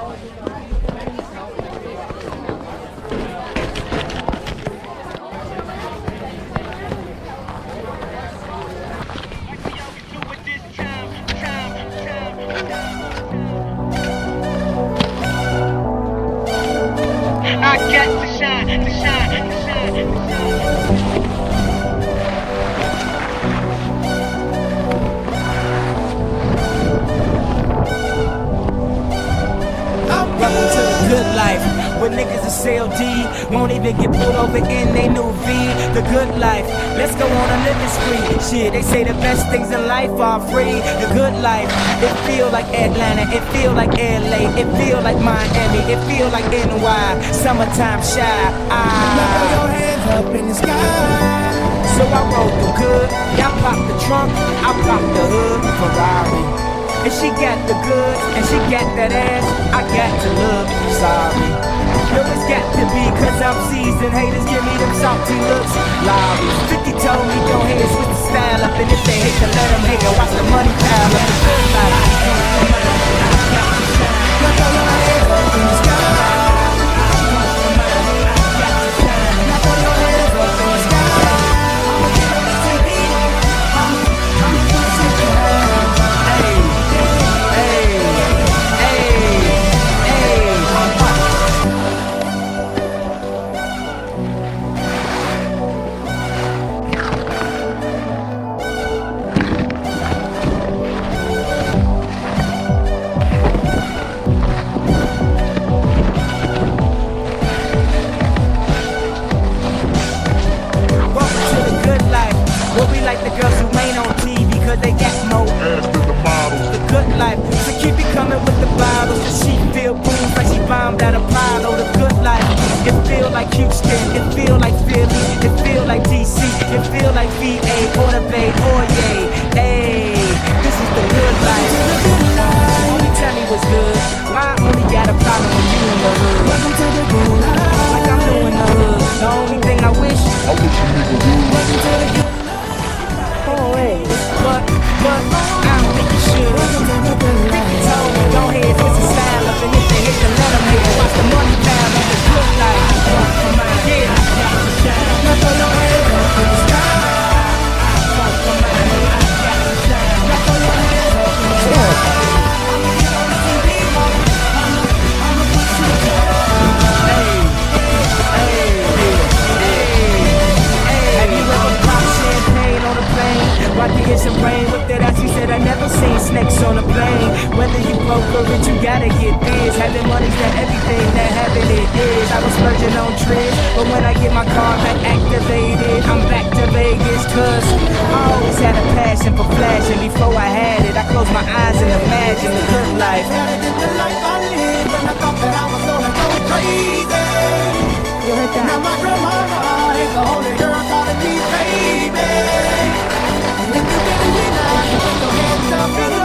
I got to shine, to shine, to shine, to shine. Welcome to the good life, where niggas are CLD, won't even get pulled over in they new V. The good life, let's go on a living spree. Shit, they say the best things in life are free. The good life, it feel like Atlanta, it feel like LA, it feel like Miami, it feel like NY, summertime shy. Throw your hands up in the sky. So I roll through good, y'all pop the trunk, I pop the hood, Ferrari. And she got the goods, and she got that ass, I got to look sorry. No, it's got to be, cause I'm seasoned. Haters give me them salty looks. Lobby 50 told me go ahead, switch the style up. And if they hate to let them hate, and watch the money pile up. The good life. Throw your hands up in the sky. Throw your hands up in the sky. I'ma get on the TV. I'ma put it down. Like the girls who ain't on TV cause they got more ass than the models. The good life, so keep it coming with the bottles. The she feel booms like she bombed out of Apollo. The good life, it feel like Houston, it feel like Philly, it feel like DC, it feel like VA or the Bay or yay. Hey, this is the good life. Only tell me what's good. Why I only got a problem with you in the hood? Welcome to the good life. Like I'm doing the hood. The only thing I wish a nigga would. Welcome to the good life. But I don't think you should. Welcome to the good life. Told me, go ahead, switch the style up. And if they hate to let them hate, watch the money pile up. The good life. Yeah. Now throw your hands up in the sky. Now throw your hands up in the sky. I'ma get on the TV. I'ma put you down. Have you ever popped champagne on a plane? While you get some rain with that ass, she said I never seen snakes on a plane. Whether you broke or rich, you gotta get this. Having money's not everything that having it is. I was splurging on trips, but when I get my car back activated, I'm back to Vegas. Cause I always had a passion for flashing. Before I had it, I closed my eyes and imagined the good life. Better than the life I lived when I thought that I was gonna go crazy. Now my grandmama is the only girl calling me baby. And if you really need now, you put your hands up in the